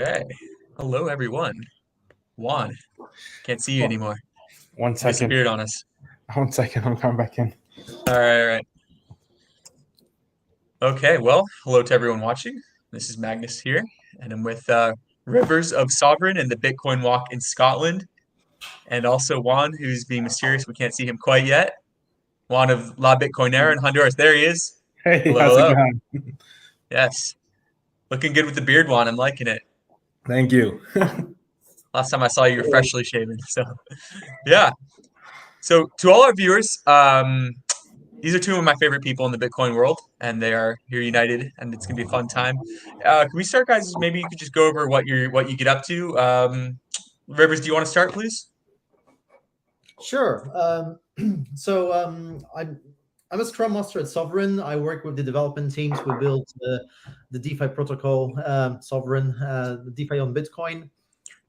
Okay. Hello, everyone. Juan, can't see you Oh, anymore. one You second. disappeared on us. 1 second. I'm coming back in. All right. Okay, well, hello to everyone watching. This is Magnus here, and I'm with Rivers of Sovereign and the Bitcoin Walk in Scotland, and also Juan, who's being mysterious. We can't see him quite yet. Juan of La Bitcoinera in Honduras. There he is. Hey, Hello, how's it hello. going? Yes. Looking good with the beard, Juan. I'm liking it. Thank you. Last time I saw you were freshly shaven. So, yeah. So, to all our viewers, these are two of my favorite people in the Bitcoin world, and they are here united, and it's gonna be a fun time. Can we start, guys? Maybe you could just go over what you get up to. Rivers, do you want to start, please? Sure. I'm a Scrum Master at Sovereign. I work with the development teams. We built the DeFi protocol, Sovereign, DeFi on Bitcoin.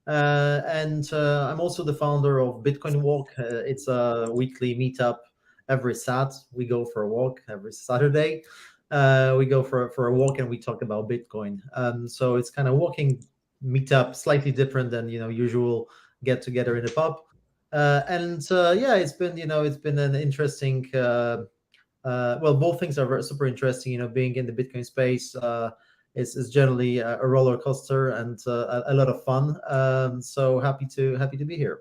And I'm also the founder of Bitcoin Walk. It's a weekly meetup every Sat. We go for a walk every Saturday. We go for a walk and we talk about Bitcoin. So it's kind of walking meetup, slightly different than usual get together in the pub. And yeah, it's been an interesting. Well, both things are super interesting. Being in the Bitcoin space is generally a roller coaster and a lot of fun. So happy to be here.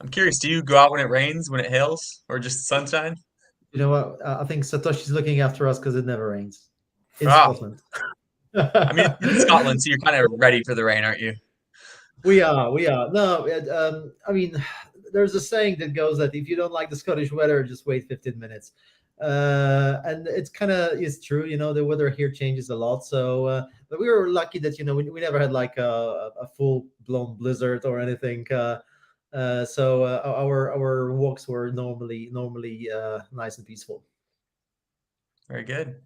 I'm curious. Do you go out when it rains, when it hails, or just sunshine? You know what? I think Satoshi's looking after us because it never rains in Ah, Scotland. I mean, it's in Scotland, so you're kind of ready for the rain, aren't you? We are. No, I mean, there's a saying that goes that if you don't like the Scottish weather, just wait 15 minutes. And it's kind of is true. The weather here changes a lot. So, but we were lucky that we never had like a full blown blizzard or anything. So our walks were normally nice and peaceful. Very good.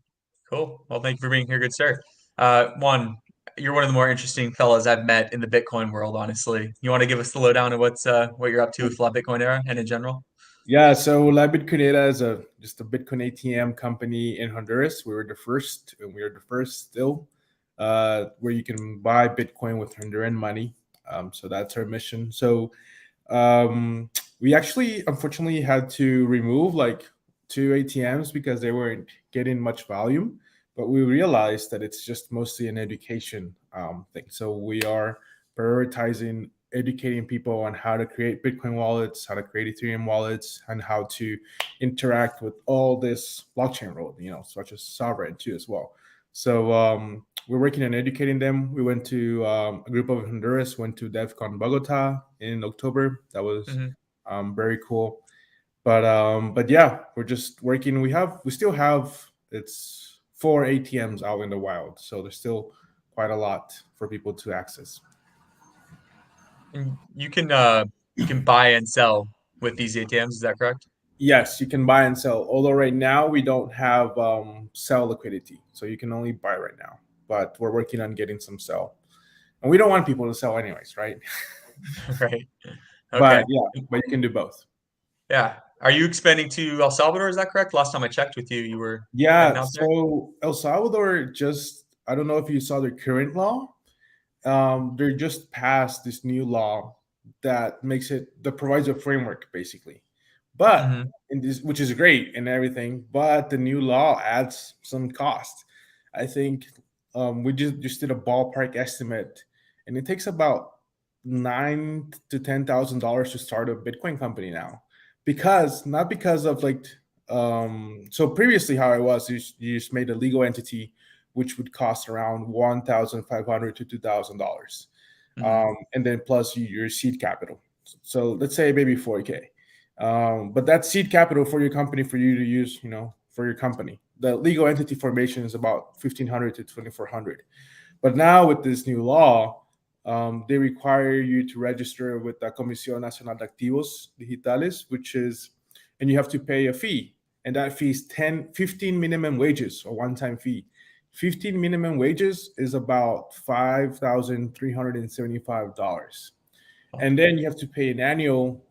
Cool. Well, thank you for being here. Good sir. Juan, you're one of the more interesting fellows I've met in the Bitcoin world, honestly. You want to give us the lowdown of what you're up to with La Bitcoinera and in general? Yeah, so La Bitcoinera is just a Bitcoin ATM company in Honduras. We were the first, and we are the first still, where you can buy Bitcoin with Honduran money. So that's our mission. So we actually, unfortunately, had to remove like 2 ATMs because they weren't getting much volume. But we realized that it's just mostly an education thing. So we are prioritizing educating people on how to create Bitcoin wallets, how to create Ethereum wallets, and how to interact with all this blockchain world, such as Sovereign too as well. So we're working on educating them. We went to a group of Honduras went to DevCon Bogota in October. That was very cool. But yeah, we're just working. We still have it's 4 ATMs out in the wild, so there's still quite a lot for people to access. And you can buy and sell with these ATMs, is that correct? Yes, you can buy and sell. Although right now we don't have sell liquidity, so you can only buy right now. But we're working on getting some sell, and we don't want people to sell anyways, right? Right. Okay. But yeah, but you can do both. Yeah. Are you expanding to El Salvador? Is that correct? Last time I checked with you, you were heading Yeah. out there. So El Salvador I don't know if you saw their current law. They just passed this new law that provides a framework basically. But Hmm. in this, which is great and everything, but the new law adds some cost. I think we just did a ballpark estimate, and it takes about $9,000 to $10,000 to start a Bitcoin company now, because not because of like so previously how it was, you just made a legal entity which would cost around $1,500 to $2,000, Hmm. and then plus your seed capital. So let's say maybe 4K. But that's seed capital for your company for you to use, for your company. The legal entity formation is about 1,500 to 2,400. But now with this new law, they require you to register with the Comisión Nacional de Activos Digitales, and you have to pay a fee. And that fee is 15 minimum wages, or one-time fee. 15 minimum wages is about $5,375. And then you have to pay an annual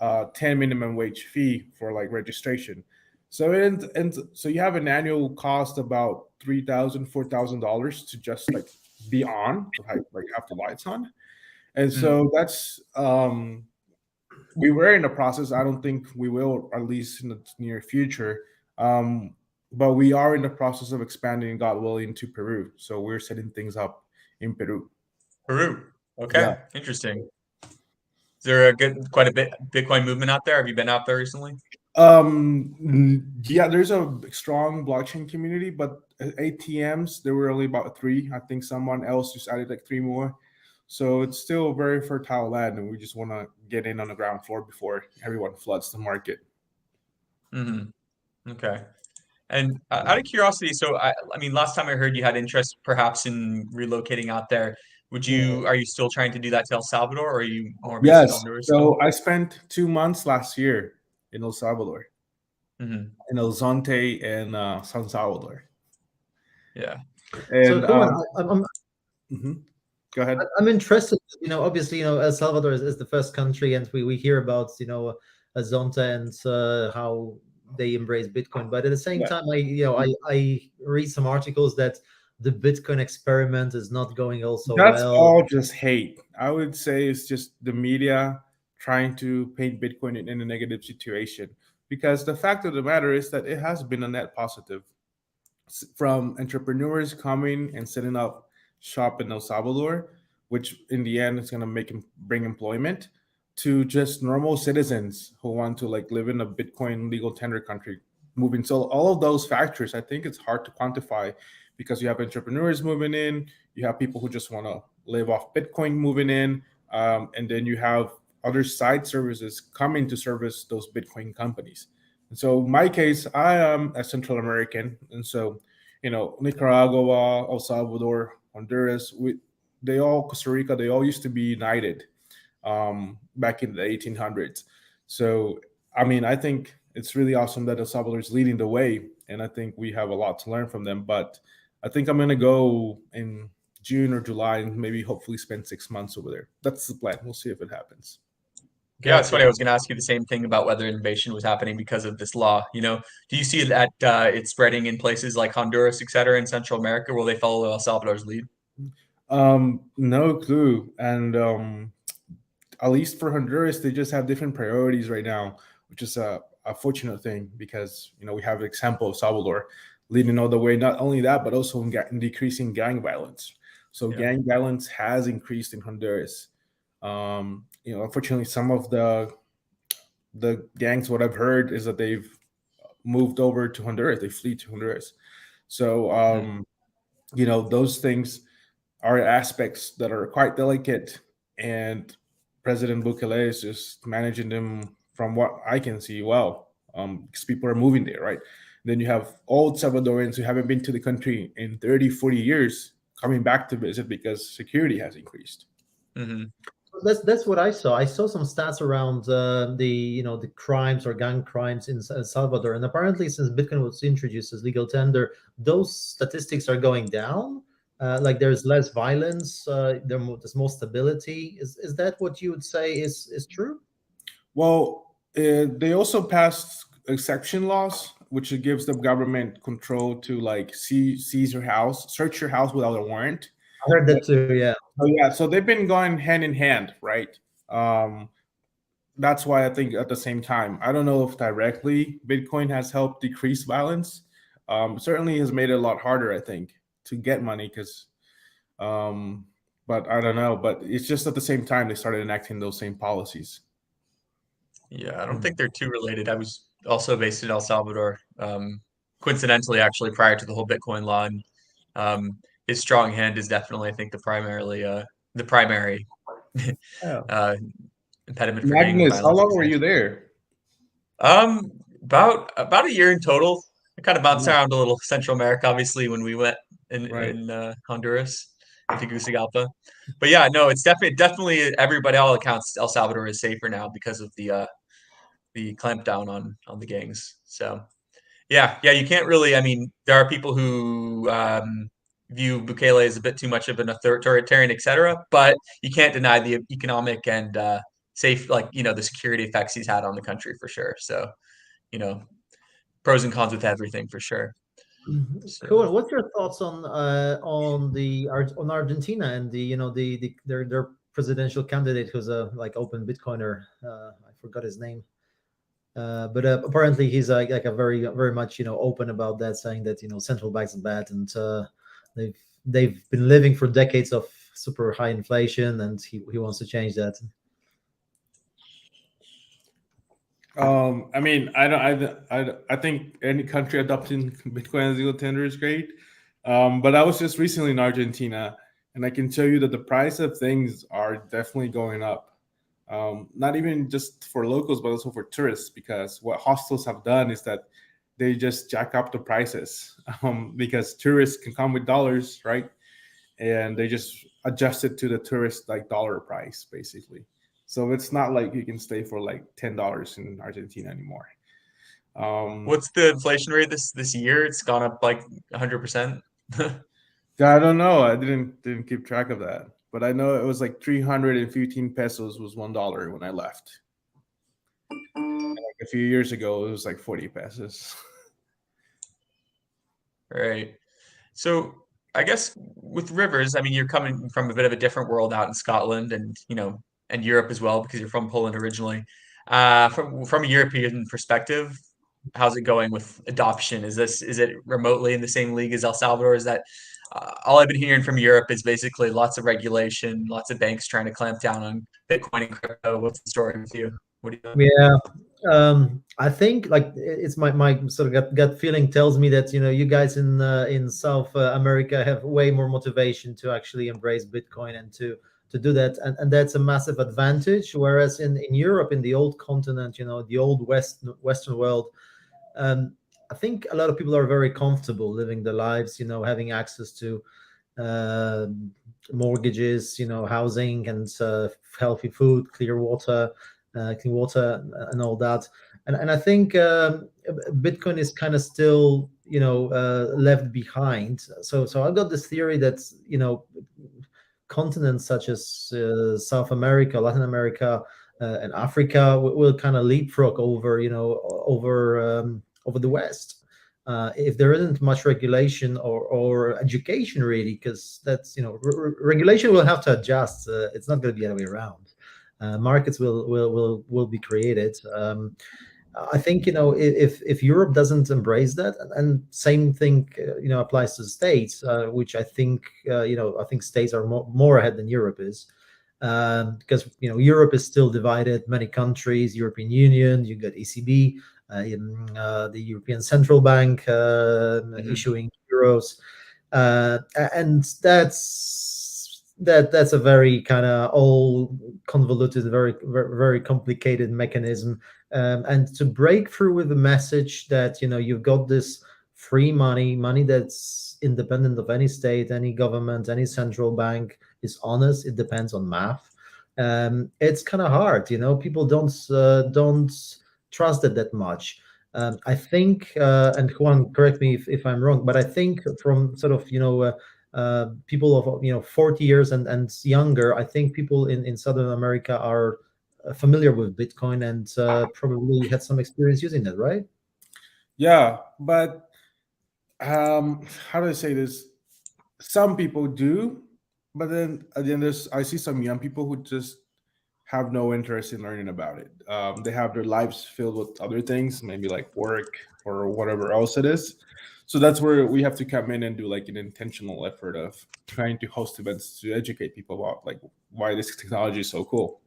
10 minimum wage fee for like registration. So you have an annual cost about $3,000 $4,000 to just like be on, to have the lights on. And Mm. so that's we were in the process. I don't think we will, at least in the near future. But we are in the process of expanding, God willing, to Peru. So we're setting things up in Peru. Peru. Yeah. Okay, interesting. Is there a quite a bit Bitcoin movement out there? Have you been out there recently? Yeah, there's a strong blockchain community, but ATMs, there were only about three. I think someone else just added like three more. So it's still very fertile land, and we just want to get in on the ground floor before everyone floods the market. Mm-hmm. Okay. And out of curiosity, so I mean, last time I heard you had interest perhaps in relocating out there. Are you still trying to do that to El Salvador, or are you more based in Yes. Honduras still? So I spent 2 months last year in El Salvador, Mm-hmm. in El Zonte and San Salvador. Yeah. So And Juan, mhm. Go ahead. I'm interested. Obviously, El Salvador is the first country, and we hear about Zonta and how they embrace Bitcoin. But at the same Yeah. time, I read some articles that the Bitcoin experiment is not going also That's well. all just hate. I would say it's just the media trying to paint Bitcoin in a negative situation. Because the fact of the matter is that it has been a net positive from entrepreneurs coming and setting up shop in El Salvador, which in the end is going to bring employment, to just normal citizens who want to like live in a Bitcoin legal tender country moving. So all of those factors, I think it's hard to quantify because you have entrepreneurs moving in, you have people who just want to live off Bitcoin moving in, and then you have other side services coming to service those Bitcoin companies. And so, in my case, I am a Central American, and so Nicaragua, El Salvador, Honduras, they all Costa Rica, they all used to be united back in the 1800s. So, I mean, I think it's really awesome that El Salvador is leading the way, and I think we have a lot to learn from them. But I think I'm gonna go in June or July and maybe hopefully spend 6 months over there. That's the plan. We'll see if it happens. Yeah, it's funny. Gotcha. I was going to ask you the same thing about whether innovation was happening because of this law. Do you see that it's spreading in places like Honduras, et cetera, in Central America? Will they follow El Salvador's lead? No clue. And at least for Honduras, they just have different priorities right now, which is a fortunate thing because we have the example of Salvador leading all the way. Not only that, but also in decreasing gang violence. So Yeah. gang violence has increased in Honduras. Unfortunately, some of the gangs, what I've heard is that they've moved over to Honduras. They flee to Honduras. So Mhm. those things are aspects that are quite delicate, and President Bukele is just managing them from what I can see well, because people are moving there, right? Then you have old Salvadorians who haven't been to the country in 30, 40 years coming back to visit because security has increased. Mhm. That's what I saw. I saw some stats around the crimes or gang crimes in El Salvador, and apparently, since Bitcoin was introduced as legal tender, those statistics are going down. Like there's less violence, there's more stability. Is that what you would say is true? Well, they also passed exception laws, which gives the government control to like seize your house, search your house without a warrant. I heard that too. Yeah. Oh yeah, so they've been going hand in hand, right? Um, that's why I think at the same time, I don't know if directly Bitcoin has helped decrease violence. Certainly has made it a lot harder, I think, to get money because, but I don't know. But it's just at the same time they started enacting those same policies. Yeah, I don't think they're too related. I was also based in El Salvador, coincidentally, actually, prior to the whole Bitcoin law, and um, his strong hand is definitely, I think, the primary Yeah. uh, impediment for gang Magnus, how violence, long were you essentially. there? About a year in total. I kind of bounced Yeah, around a little Central America, obviously, when we went right. in Honduras in Tegucigalpa. But yeah, no, it's definitely everybody, all accounts, El Salvador is safer now because of the clampdown on the gangs. So yeah, you can't really. I mean, there are people who view Bukele as a bit too much of an authoritarian, etc. But you can't deny the economic and safe, like the security effects he's had on the country for sure. So you know, pros and cons with everything for sure. So, Cool. What's your thoughts on Argentina and their presidential candidate who's a like open Bitcoiner? I forgot his name. But apparently he's like a very much open about that, saying that central banks are bad, and they've they've been living for decades of super high inflation, and he wants to change that. I mean, I think any country adopting Bitcoin as legal tender is great. But I was just recently in Argentina, and I can tell you that the price of things are definitely going up. Not even just for locals, but also for tourists, because what hostels have done is that they just jack up the prices because tourists can come with dollars, right? And they just adjust it to the tourist like dollar price, basically. So it's not like you can stay for like $10 in Argentina anymore. what's the inflation rate this year? It's gone up like 100%. I don't know. I didn't keep track of that, but I know it was like 315 pesos was $1 when I left. And like a few years ago, it was like 40 pesos. Right. So I guess with rivers, I mean, you're coming from a bit of a different world out in Scotland and, and Europe as well, because you're from Poland originally. From a European perspective, how's it going with adoption? Is it remotely in the same league as El Salvador? Is that all I've been hearing from Europe is basically lots of regulation, lots of banks trying to clamp down on Bitcoin and crypto. What's the story with you? What do you think? Yeah, I think like it's my sort of gut feeling tells me that you guys in South America have way more motivation to actually embrace Bitcoin and to do that, and that's a massive advantage. Whereas in Europe, in the old continent, the old Western world, I think a lot of people are very comfortable living their lives, having access to uh, mortgages, housing, and healthy food, clean water, and all that. And I think Bitcoin is kind of still, left behind. So I got this theory that continents such as South America, Latin America, and Africa will kind of leapfrog over, over the West. If there isn't much regulation or education really, because that's regulation will have to adjust. It's not going to be the other way around. Markets will be created. I think if Europe doesn't embrace that, and same thing applies to the States, which I think I think states are more ahead than Europe is, because Europe is still divided, many countries, European Union, you got ECB, the European Central Bank issuing euros, and that's a very kind of old, convoluted, very complicated mechanism. And to break through with the message that you've got this free money that's independent of any state, any government, any central bank, is honest, it depends on math. It's kind of hard, people don't trust it that much. I think, and Juan, correct me if I'm wrong, but I think from sort of people of 40 years and younger, I think people in Southern America are familiar with Bitcoin and probably had some experience using it, right? Yeah, but how do I say this? Some people do, but then again, I see some young people who just have no interest in learning about it. They have their lives filled with other things, maybe like work or whatever else it is. So that's where we have to come in and do like an intentional effort of trying to host events to educate people about like why this technology is so cool.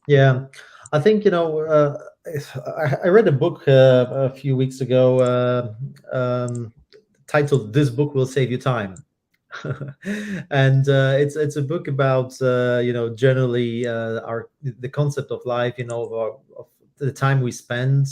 Yeah, I think I read a book a few weeks ago titled "This Book Will Save You Time." And it's a book about generally our the concept of life, of the time we spend,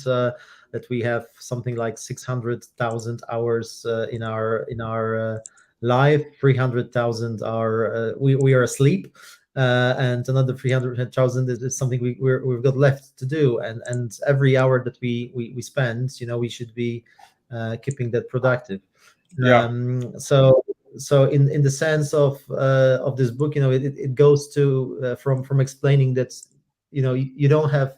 that we have something like 600,000 hours in our life. 300,000 are we are asleep, and another 300,000 is something we've got left to do, and every hour that we spend, we should be keeping that productive. Yeah, So in the sense of this book, it goes to from explaining that you don't have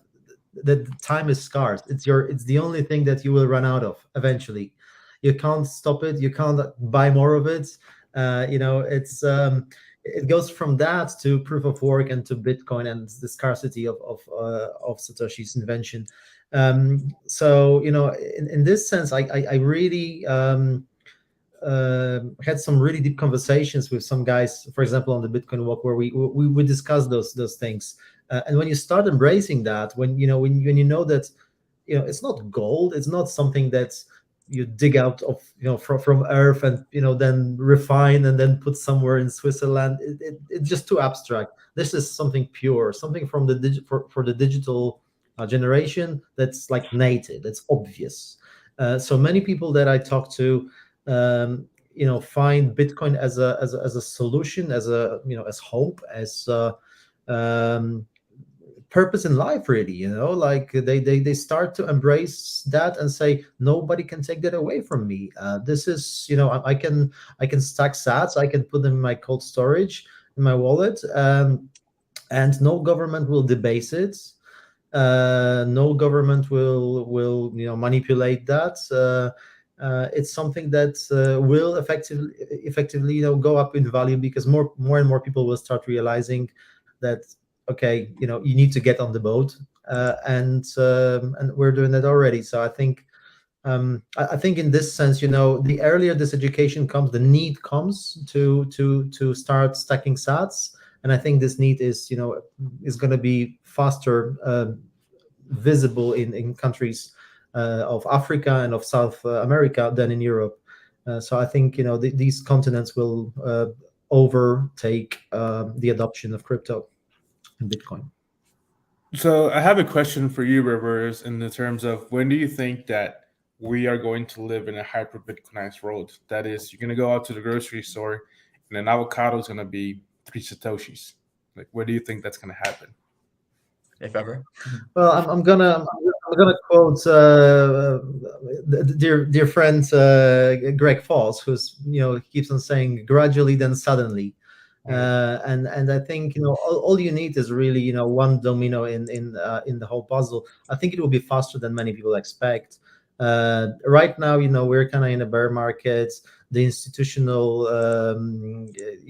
that time is scarce. It's the only thing that you will run out of eventually. You can't stop it. You can't buy more of it. It's it goes from that to proof of work and to Bitcoin and the scarcity of Satoshi's invention. So in this sense, I really had some really deep conversations with some guys, for example, on the Bitcoin walk, where we discussed those things. And when you start embracing that, when you know that it's not gold, it's not something that you dig out of from earth and then refine and then put somewhere in Switzerland. It's just too abstract. This is something pure, something from the for the digital generation, that's like native, that's obvious. So many people that I talk to find Bitcoin as a solution, as as hope, as um, purpose in life, really. Like they start to embrace that and say, nobody can take that away from me. This is, I can stack sats, I can put them in my cold storage, in my wallet, and no government will debase it. No government will manipulate that. It's something that will effectively go up in value, because more and more people will start realizing that, okay, you need to get on the boat, and we're doing that already. So I think I think in this sense, the earlier this education comes, the need comes to start stacking sats. And I think this need is going to be faster visible in countries of Africa and of South America than in Europe. So I think these continents will overtake the adoption of crypto and Bitcoin. So I have a question for you, Rivers, in the terms of, when do you think that we are going to live in a hyper Bitcoinized world? That is, you're going to go out to the grocery store and an avocado is going to be 3 Satoshis. Like, where do you think that's going to happen? if ever. Well, I'm gonna quote dear friend Greg Foss, who's keeps on saying gradually then suddenly. And I think all you need is really one domino in the whole puzzle. I think it will be faster than many people expect. Right now, we're kind of in a bear market. The institutional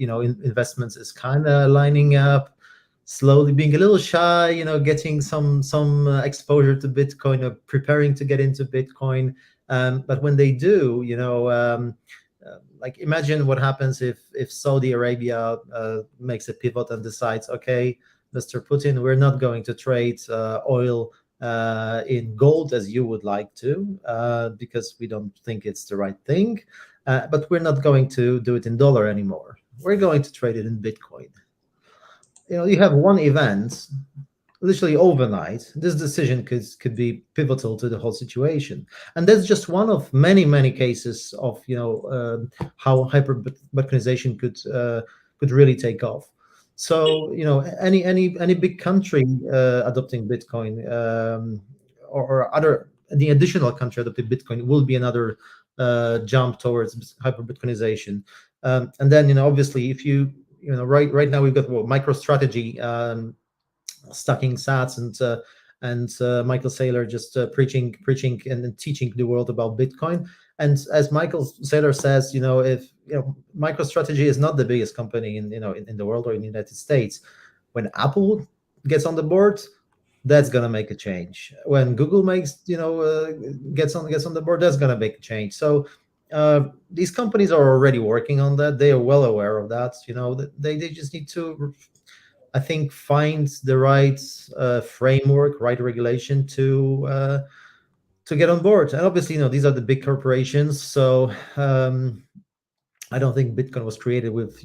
investments is kind of lining up, slowly being a little shy, getting some exposure to Bitcoin, or preparing to get into Bitcoin. But when they do, like, imagine what happens if Saudi Arabia makes a pivot and decides, okay, Mr. Putin, we're not going to trade oil in gold as you would like to, because we don't think it's the right thing. But we're not going to do it in dollar anymore. We're going to trade it in Bitcoin. You have one event, literally overnight. This decision could be pivotal to the whole situation, and that's just one of many cases of how hyper Bitcoinization could really take off. So any big country adopting Bitcoin, or other the additional country adopting Bitcoin, will be another jump towards hyper Bitcoinization. And then obviously, if right now we've got MicroStrategy stacking sats, and Michael Saylor just preaching and teaching the world about Bitcoin. And as Michael Saylor says, if MicroStrategy is not the biggest company in the world or in the United States, when Apple gets on the board, that's gonna make a change. When Google gets on the board, that's gonna make a change. So these companies are already working on that. They are well aware of that. They just need to, I think, find the right framework, right regulation to get on board. And obviously, these are the big corporations. So I don't think Bitcoin was created with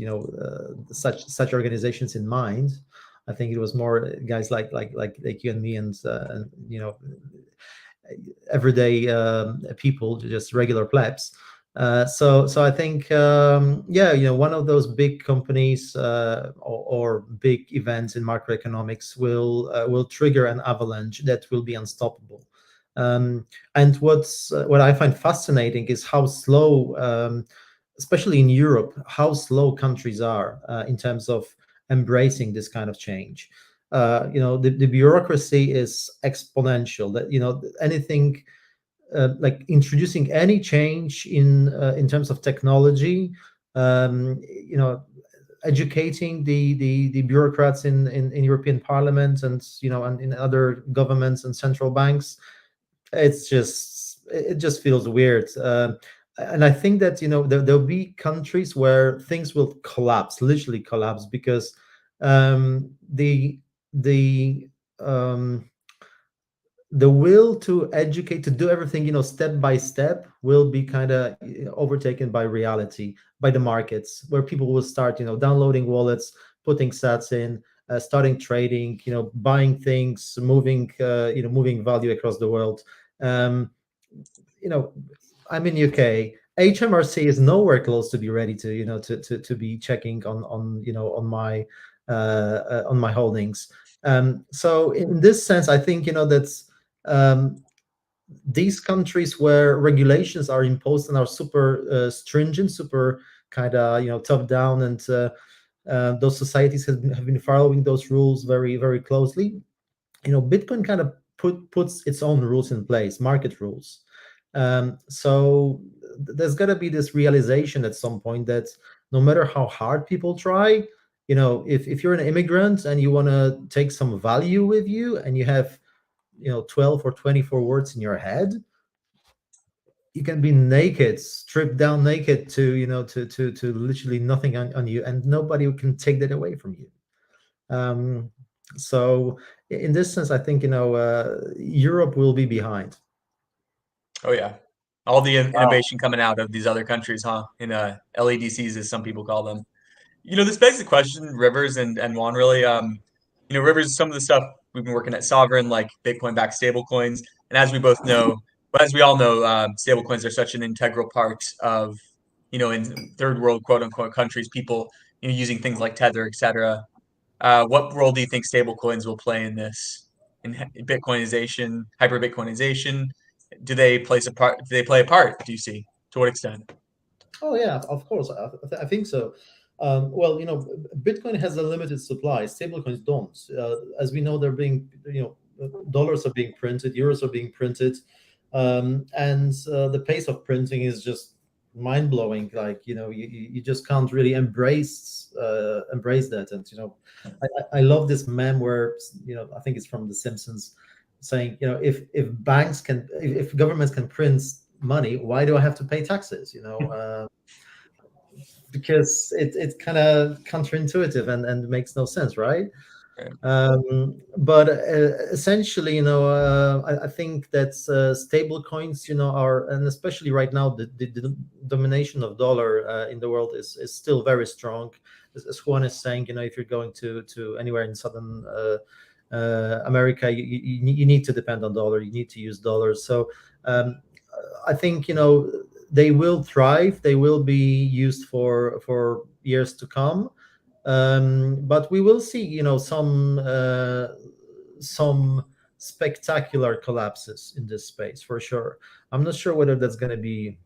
such organizations in mind. I think it was more guys like you and me, and everyday people, just regular plebs. So I think one of those big companies or big events in macroeconomics will trigger an avalanche that will be unstoppable. And what I find fascinating is how slow, especially in Europe, how slow countries are in terms of embracing this kind of change. The bureaucracy is exponential. That anything like introducing any change in terms of technology, you know, educating the bureaucrats in European Parliament and and in other governments and central banks. It just feels weird. And I think that there'll be countries where things will collapse, literally collapse, because the um, the will to educate, to do everything step by step, will be kind of overtaken by reality, by the markets, where people will start downloading wallets, putting sats in, starting trading, buying things, moving value across the world. um, you know I'm in UK. HMRC is nowhere close to be ready to to be checking on my holdings. So in this sense, I think that's um, these countries where regulations are imposed and are super stringent, super kind of top down, and those societies have been following those rules very, very closely. Bitcoin kind of puts its own rules in place, market rules. So there's got to be this realization at some point that no matter how hard people try, if you're an immigrant and you want to take some value with you, and you have 12 or 24 words in your head, you can be naked, stripped down naked to to literally nothing on you, and nobody can take that away from you. um, so in this sense, I think Europe will be behind. Oh yeah, all the Wow. innovation coming out of these other countries, huh? In LADCs, as some people call them. This begs the question, Rivers and Juan, really. Rivers, some of the stuff we've been working at Sovereign, like Bitcoin-backed stablecoins, and as we both know, but as we all know, stablecoins are such an integral part of, in third world quote unquote countries, people, using things like Tether, etc. What role do you think stablecoins will play in this, in Bitcoinization, hyper Bitcoinization? Do they place a part? Do they play a part? Do you see? To what extent? Oh yeah, of course. I think so. Well, Bitcoin has a limited supply. Stablecoins don't. As we know, they're being, dollars are being printed, euros are being printed, and the pace of printing is just mind blowing. Like, you just can't really embrace that. And I love this meme where I think it's from The Simpsons, saying, if banks can, if governments can print money, why do I have to pay taxes? Because it's kind of counterintuitive and makes no sense, right? Right. But essentially, I think that stable coins, are, and especially right now, the domination of dollar in the world is still very strong. As Juan is saying, if you're going to anywhere in southern America, you need to depend on dollar. You need to use dollars. So I think they will thrive. They will be used for years to come. But we will see, some spectacular collapses in this space for sure. I'm not sure whether that's going to be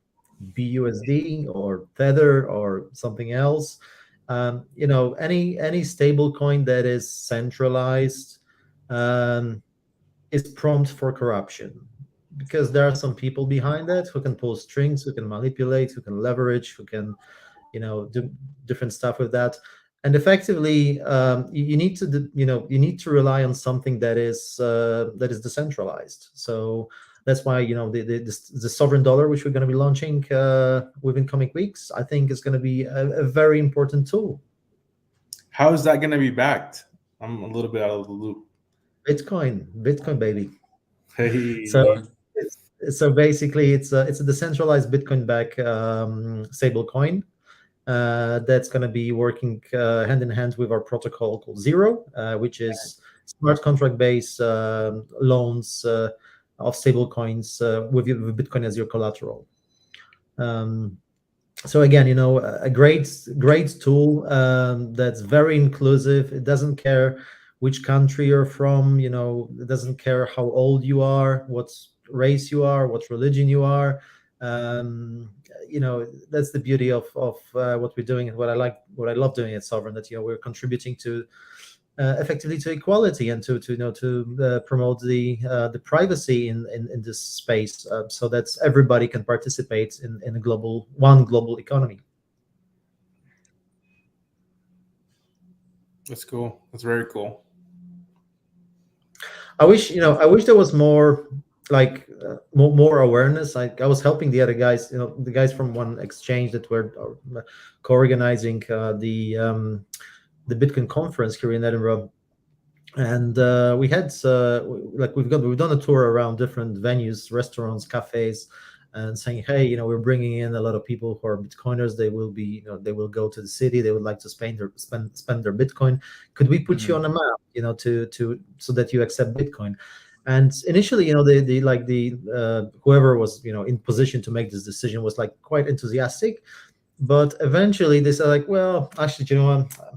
BUSD or Tether or something else. Any stable coin that is centralized um, is prompt for corruption, because there are some people behind that who can pull strings, who can manipulate, who can leverage, who can do different stuff with that. And effectively, you need to you need to rely on something that is decentralized. So that's why the sovereign dollar, which we're going to be launching within coming weeks, I think is going to be a very important tool. How is that going to be backed? I'm a little bit out of the loop. Bitcoin baby. Hey. So basically, it's a decentralized Bitcoin back stable coin that's going to be working hand in hand with our protocol called Zero, which is smart contract based loans of stable coins with Bitcoin as your collateral. So again, a great tool that's very inclusive. It doesn't care which country you're from. It doesn't care how old you are, what race you are, what religion you are. That's the beauty of what we're doing, and what I love doing at Sovereign. That we're contributing to effectively to equality and to promote the privacy in this space, so that everybody can participate in a global economy. That's cool. That's very cool. I wish there was more, like more awareness. I was helping the other guys, the guys from one exchange that were co-organizing the Bitcoin conference here in Edinburgh, and we had we've done a tour around different venues, restaurants, cafes, and saying, hey, we're bringing in a lot of people who are Bitcoiners. They will be, they will go to the city. They would like to spend their Bitcoin. Could we put you on a map, to so that you accept Bitcoin? And initially, the whoever was, in position to make this decision was like quite enthusiastic. But eventually they said, like, well, actually,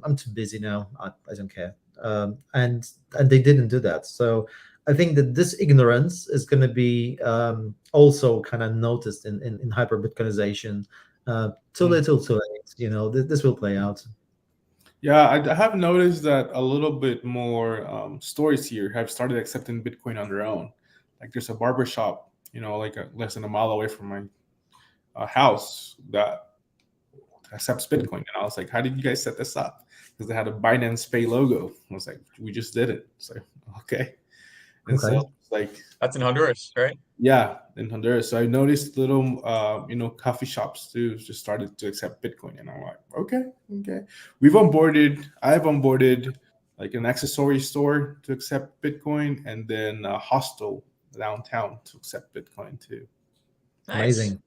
I'm too busy now. I don't care. And they didn't do that. So I think that this ignorance is going to be also kind of noticed in hyper Bitcoinization. Too little, too late. This will play out. Yeah, I have noticed that a little bit more stores here have started accepting Bitcoin on their own. Like there's a barber shop, like less than a mile away from my house that accepts Bitcoin. And I was like, how did you guys set this up? Because they had a Binance Pay logo. I was like, we just did it. It's like, okay. And Okay. so it's like, That's in Honduras, right? yeah, in Honduras. So I noticed little, coffee shops too just started to accept Bitcoin. And I'm like, okay. I've onboarded like an accessory store to accept Bitcoin, and then a hostel downtown to accept Bitcoin too. Nice. Amazing.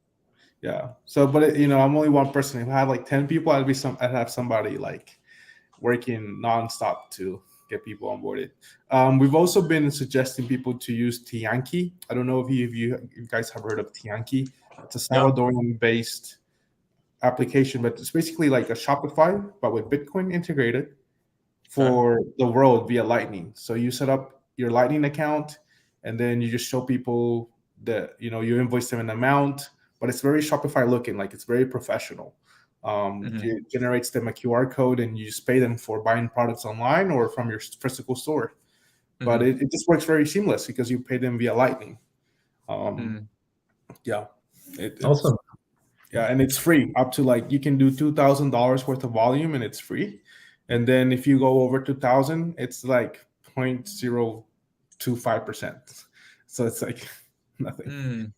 Yeah. So, but I'm only one person. If I had like 10 people, I'd have somebody like working nonstop to get people onboarded. We've also been suggesting people to use Tianki. I don't know if you guys have heard of Tianki. It's a Salvadorian-based application, but it's basically like a Shopify, but with Bitcoin integrated for the world via Lightning. So you set up your Lightning account, and then you just show people that you invoice them an amount, but it's very Shopify looking, like it's very professional. It generates them a QR code, and you just pay them for buying products online or from your physical store. But it just works very seamless because you pay them via Lightning. Yeah. Awesome. Yeah, and it's free up to like you can do $2,000 worth of volume, and it's free. And then if you go over 2,000, it's like 0.025%. So it's like nothing.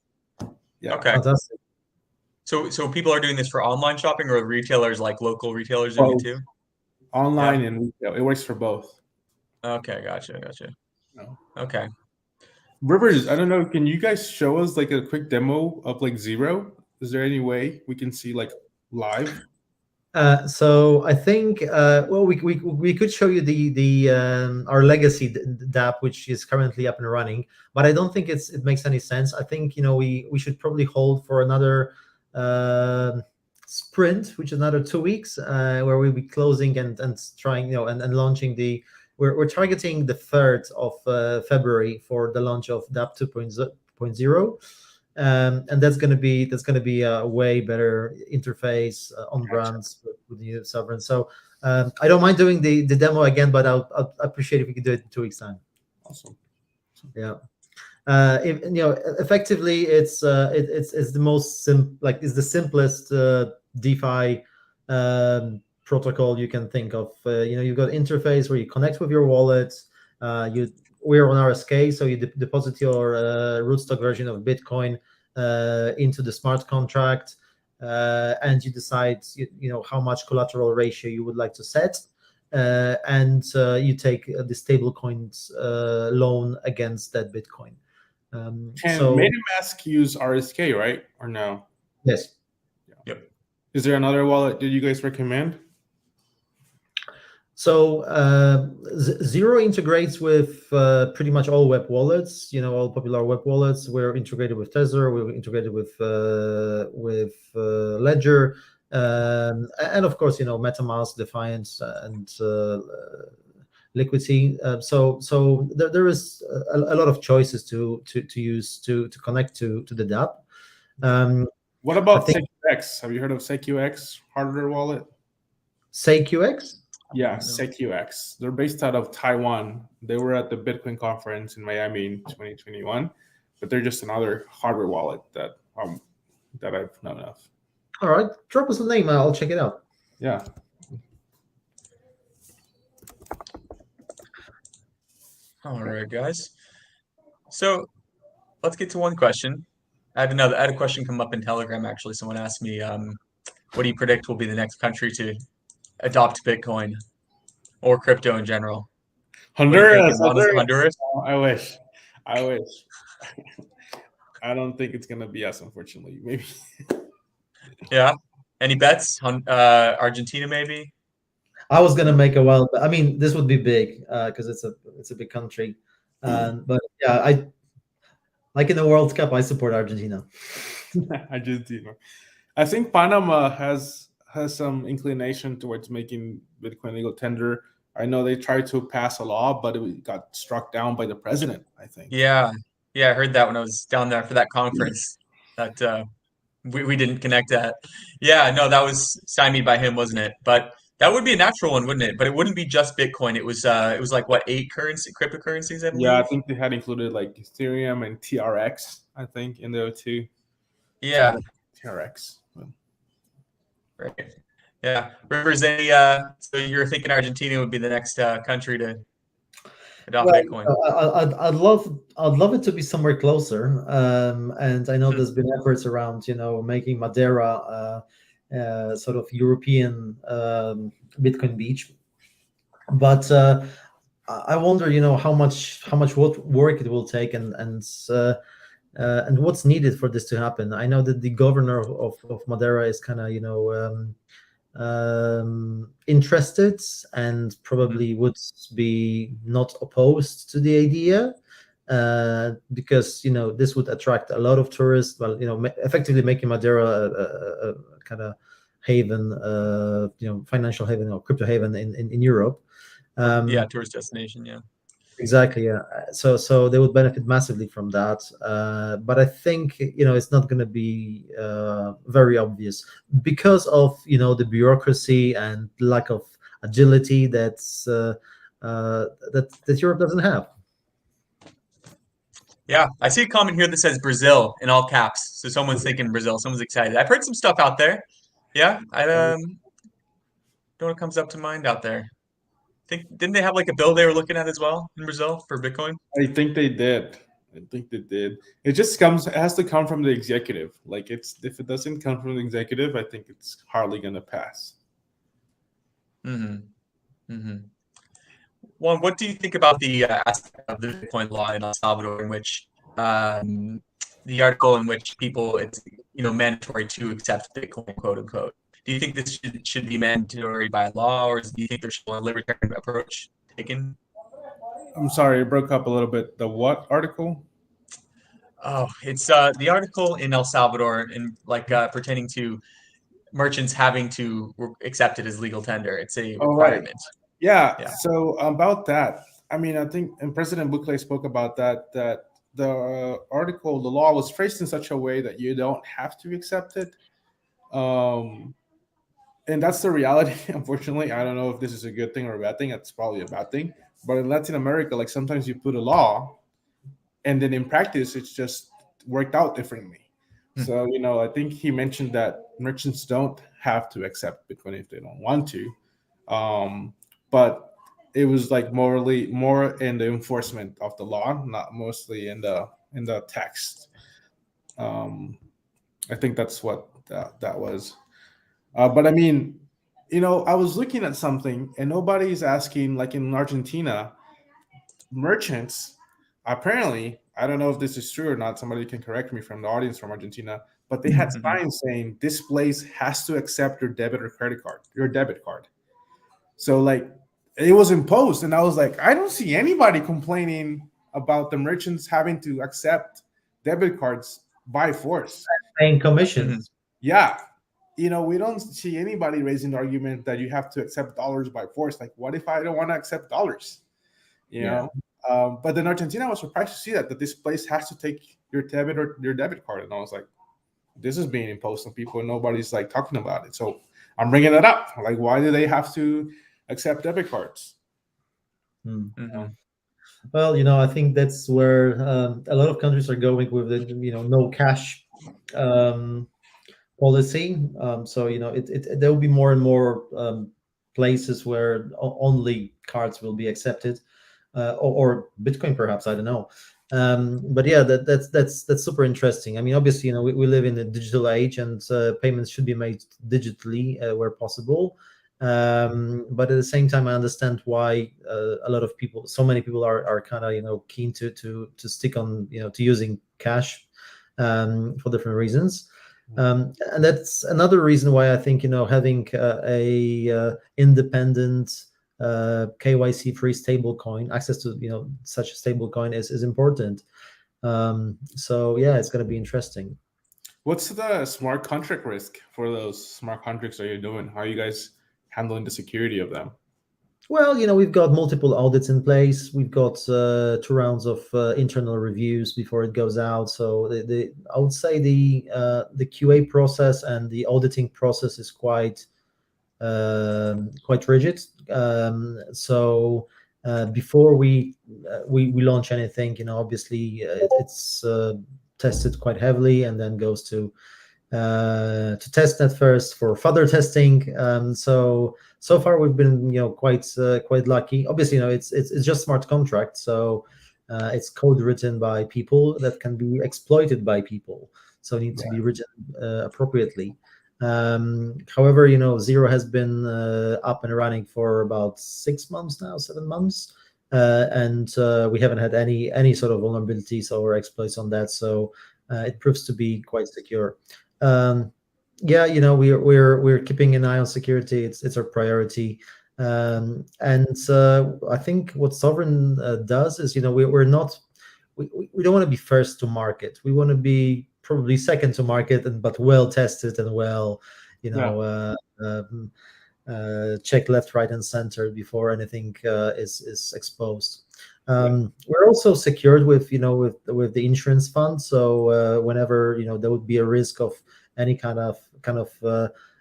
Yeah. Okay. Fantastic. So people are doing this for online shopping, or retailers, like local retailers, doing it too? Online and retail. It works for both. Okay, gotcha. No. Okay. Rivers, I don't know. Can you guys show us like a quick demo of like Zero? Is there any way we can see like live? So I think we could show you the our legacy dApp, which is currently up and running, but I don't think it makes any sense. I think we should probably hold for another sprint, which is another 2 weeks, where we'll be closing and trying and launching we're targeting the 3rd of February for the launch of dApp 2.0. And that's going to be a way better interface on brands with the sovereign. So I don't mind doing the demo again, but I'll appreciate if we could do it in 2 weeks time. Awesome. Yeah. Effectively, it's the most it's the simplest DeFi protocol you can think of. You've got interface where you connect with your wallet. We're on RSK, so you deposit your rootstock version of Bitcoin into the smart contract, and you decide how much collateral ratio you would like to set, and you take the stablecoins loan against that Bitcoin. Can MetaMask use RSK, right, or no? Yes. Yep. Is there another wallet that you guys recommend? So Zero integrates with pretty much all web wallets. All popular web wallets. We're integrated with Tether. We're integrated with Ledger, and of course, MetaMask, Defiance, and Liquidity. So there is a lot of choices to use to connect to the dApp. What about SecuX? Have you heard of SecuX hardware wallet? SecuX? Yeah, No. SecuX. They're based out of Taiwan. They were at the Bitcoin conference in Miami in 2021, but they're just another hardware wallet that I've known of. All right, drop us a name. I'll check it out. Yeah. All right, guys. So let's get to one question. I had a question come up in Telegram actually. Someone asked me, what do you predict will be the next country to adopt Bitcoin or crypto in general? What are you thinking? Honduras? Oh, I wish. I wish. I don't think it's gonna be us, unfortunately. Maybe. Yeah. Any bets on Argentina maybe? I was gonna make a wild, but I mean, this would be big because it's a big country. But yeah, I like in the World Cup, I support Argentina. Argentina. I think Panama has some inclination towards making Bitcoin legal tender. I know they tried to pass a law, but it got struck down by the president, I think. Yeah. Yeah, I heard that when I was down there for that conference. That we didn't connect that. Yeah, no, that was stymied by him, wasn't it? But that would be a natural one, wouldn't it? But it wouldn't be just Bitcoin. It was like what, 8 cryptocurrencies, I Yeah, I believe? think they had included like Ethereum and TRX, I think, in there too. Yeah. TRX. Right. Yeah. Rivers, so you're thinking Argentina would be the next country to adopt Well, Bitcoin. I'd love it to be somewhere closer. And I know Hmm. there's been efforts around, making Madeira sort of European Bitcoin beach. But I wonder, how much work it will take, and what's needed for this to happen. I know that the governor of Madeira is kind of, interested and probably would be not opposed to the idea, because this would attract a lot of tourists. Well, effectively making Madeira a kind of haven, financial haven or crypto haven in Europe. Yeah, tourist destination, yeah. Exactly, yeah. So they would benefit massively from that. But I think it's not going to be very obvious because of the bureaucracy and lack of agility that Europe doesn't have. Yeah, I see a comment here that says Brazil in all caps. So someone's thinking Brazil. Someone's excited. I've heard some stuff out there. Yeah, I don't know what comes up to mind out there. Didn't they have like a bill they were looking at as well in Brazil for Bitcoin? I think they did. I think they did. It has to come from the executive. Like if it doesn't come from the executive, I think it's hardly gonna pass. Mm-hmm. Mm-hmm. Juan, what do you think about the aspect of the Bitcoin law in El Salvador, in which the article in which people it's mandatory to accept Bitcoin, quote unquote? Do you think this should be mandatory by law, or do you think there should be a libertarian approach taken? I'm sorry, it broke up a little bit. The what article? Oh, it's the article in El Salvador in like pertaining to merchants having to accept it as legal tender. It's a Oh, right. requirement. Yeah. Yeah. So about that, I mean, I think, and President Bukele spoke about that the article, the law was phrased in such a way that you don't have to accept it. And that's the reality. Unfortunately, I don't know if this is a good thing or a bad thing. It's probably a bad thing. But in Latin America, like sometimes you put a law, and then in practice, it's just worked out differently. So I think he mentioned that merchants don't have to accept Bitcoin if they don't want to, but it was like more in the enforcement of the law, not mostly in the text. I think that's what that was. But I mean, I was looking at something, and nobody's asking. Like in Argentina, merchants apparently, I don't know if this is true or not, somebody can correct me from the audience from Argentina, but they had signs saying this place has to accept your debit or credit card, your debit card. So like it was imposed, and I was like, I don't see anybody complaining about the merchants having to accept debit cards by force. Paying commissions. Yeah. We don't see anybody raising the argument that you have to accept dollars by force. Like, what if I don't want to accept dollars? But in Argentina, I was surprised to see that this place has to take your debit or your debit card, and I was like, this is being imposed on people, and nobody's like talking about it. So I'm bringing it up. Like, why do they have to accept debit cards. Mhm. Well, I think that's where a lot of countries are going with the no cash um, policy. So there will be more and more places where only cards will be accepted, or Bitcoin, perhaps, I don't know. But yeah, that's super interesting. I mean, obviously, we live in a digital age, and payments should be made digitally where possible. But at the same time, I understand why a lot of people, so many people, are kind of keen to stick on to using cash for different reasons. And that's another reason why I think having a independent KYC free stable coin, access to such a stable coin is important. So yeah, it's going to be interesting. What's the smart contract risk for those smart contracts that you're doing? How are you guys handling the security of them? Well, we've got multiple audits in place. We've got 2 rounds of internal reviews before it goes out. So I would say the QA process and the auditing process is quite rigid. So before we launch anything, obviously it's tested quite heavily, and then goes to testnet first for further testing. So far we've been quite lucky. Obviously, it's just smart contract, so it's code written by people that can be exploited by people. So it needs to be written appropriately. However, Zero has been up and running for about 6 months now, 7 months, and we haven't had any sort of vulnerabilities or exploits on that. So it proves to be quite secure. Yeah, we're keeping an eye on security. It's our priority. And I think what Sovereign does is, we're not, we don't want to be first to market. We want to be probably second to market, but well tested and well, check left, right, and center before anything is exposed. We're also secured with with the insurance fund. So whenever there would be a risk of any kind of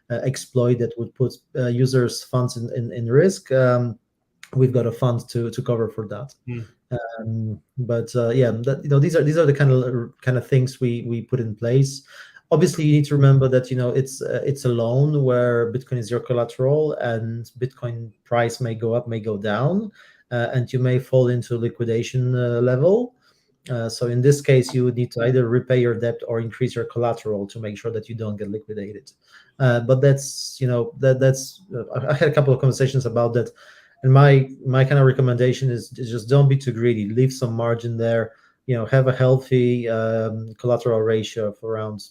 exploit that would put users' funds in risk, we've got a fund to cover for that. But yeah, these are the kind of things we put in place. Obviously, you need to remember that it's a loan where Bitcoin is your collateral, and Bitcoin price may go up, may go down, and you may fall into liquidation level. So in this case, you would need to either repay your debt or increase your collateral to make sure that you don't get liquidated. But that's that's I had a couple of conversations about that, and my kind of recommendation is just don't be too greedy. Leave some margin there. Have a healthy collateral ratio of around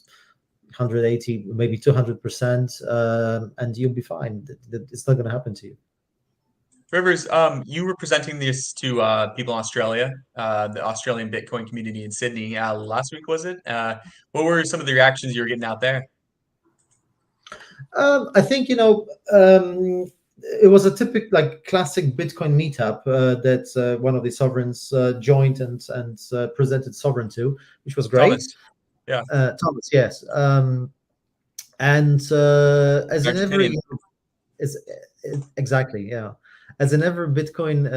180, maybe 200%, and you'll be fine. It's not going to happen to you. Rivers, you were presenting this to people in Australia, the Australian Bitcoin community in Sydney last week, was it? What were some of the reactions you were getting out there? I think it was a typical classic Bitcoin meetup that one of the sovereigns joined and presented Sovereign to, which was great. Thomas, yeah, Thomas, yes. And as in every exactly, yeah. As in every Bitcoin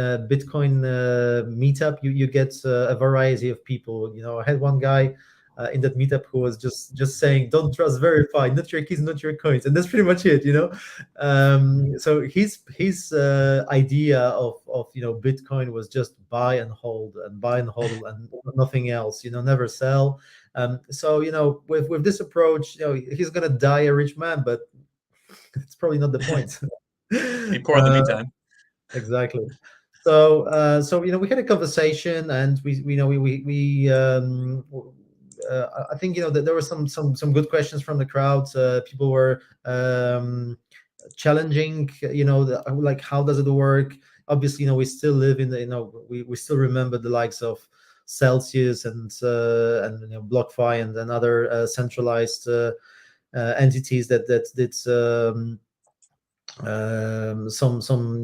meetup, you get a variety of people. I had one guy in that meetup who was just saying, "Don't trust, verify, not your keys, not your coins," and that's pretty much it. So his idea of Bitcoin was just buy and hold and buy and hold and nothing else. Never sell. So with this approach, he's gonna die a rich man, but it's probably not the point. be poor in the meantime. Exactly. So we had a conversation, and I think that there were some good questions from the crowd. People were challenging, like, how does it work? Obviously, we still live in the we still remember the likes of Celsius and BlockFi and other centralized entities that did some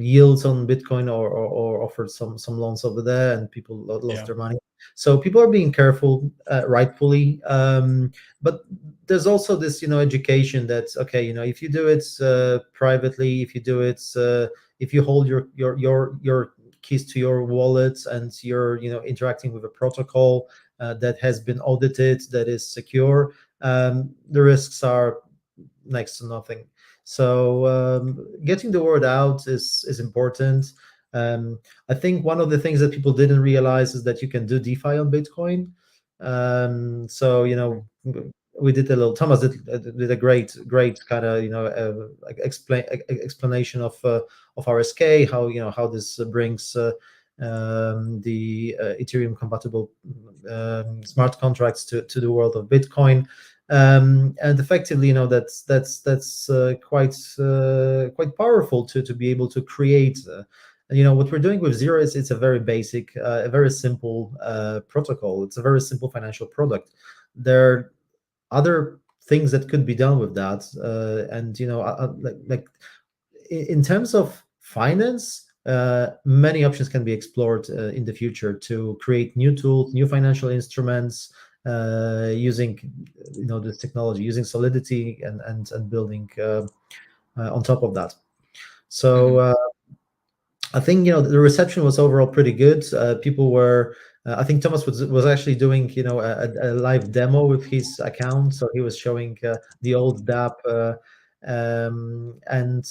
yields on Bitcoin, or offered some loans over there, and people lost their money. So people are being careful, rightfully. But there's also this education that, okay, if you do it privately, if you do it if you hold your keys to your wallet and you're interacting with a protocol that has been audited, that is secure, the risks are next to nothing. So getting the word out is important. I think one of the things that people didn't realize is that you can do DeFi on Bitcoin. So we did a little. Thomas did a great kind of explanation of RSK, how this brings the Ethereum compatible smart contracts to the world of Bitcoin. And effectively, that's quite powerful to be able to create. What we're doing with Zero is it's a very basic, a very simple protocol. It's a very simple financial product. There are other things that could be done with that, and like in terms of finance, many options can be explored in the future to create new tools, new financial instruments, using this technology, using Solidity and building on top of that. So I think the reception was overall pretty good. People were. I think Thomas was actually doing a live demo with his account, so he was showing the old DApp, and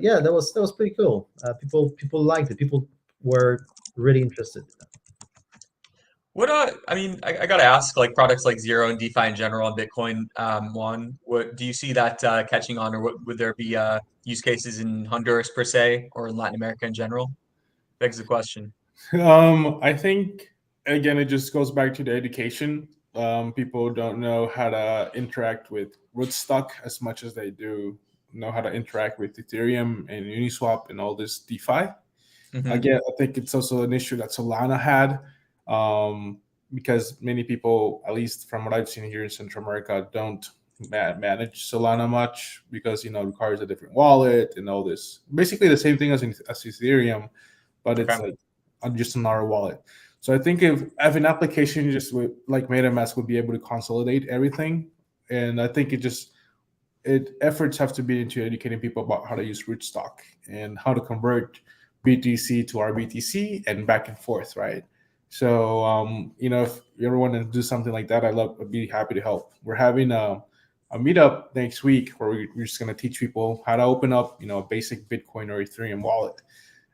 yeah, that was pretty cool. People liked it. People were really interested. What I mean, I gotta ask, like products like Zero and DeFi in general and Bitcoin, Juan, what do you see that catching on, or what would there be use cases in Honduras per se, or in Latin America in general? Begs the question. I think again, it just goes back to the education. People don't know how to interact with rootstock as much as they do know how to interact with Ethereum and Uniswap and all this DeFi. Hmm. Again, I think it's also an issue that Solana had, because many people, at least from what I've seen here in Central America, don't manage Solana much because it requires a different wallet and all this. Basically, the same thing as Ethereum, but it's Okay. like just another wallet. So I think if an application just like MetaMask would be able to consolidate everything, and I think efforts have to be into educating people about how to use rootstock and how to convert BTC to RBTC and back and forth, right? So if you ever want to do something like that, I'd be happy to help. We're having a meetup next week where we're just going to teach people how to open up a basic Bitcoin or Ethereum wallet.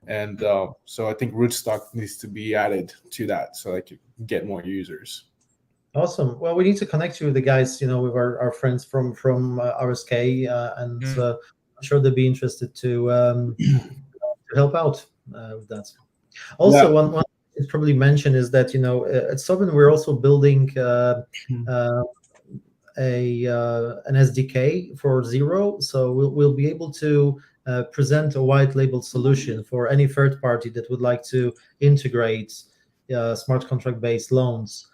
And so I think rootstock needs to be added to that so I can get more users. Awesome. Well, we need to connect you with the guys, with our friends from RSK, and Mm. I'm sure they'll be interested to help out with that. Yeah. Also, one is probably mentioned is that at Sovereign we're also building an SDK for Zero, so we'll be able to present a white labeled solution for any third party that would like to integrate smart contract based loans.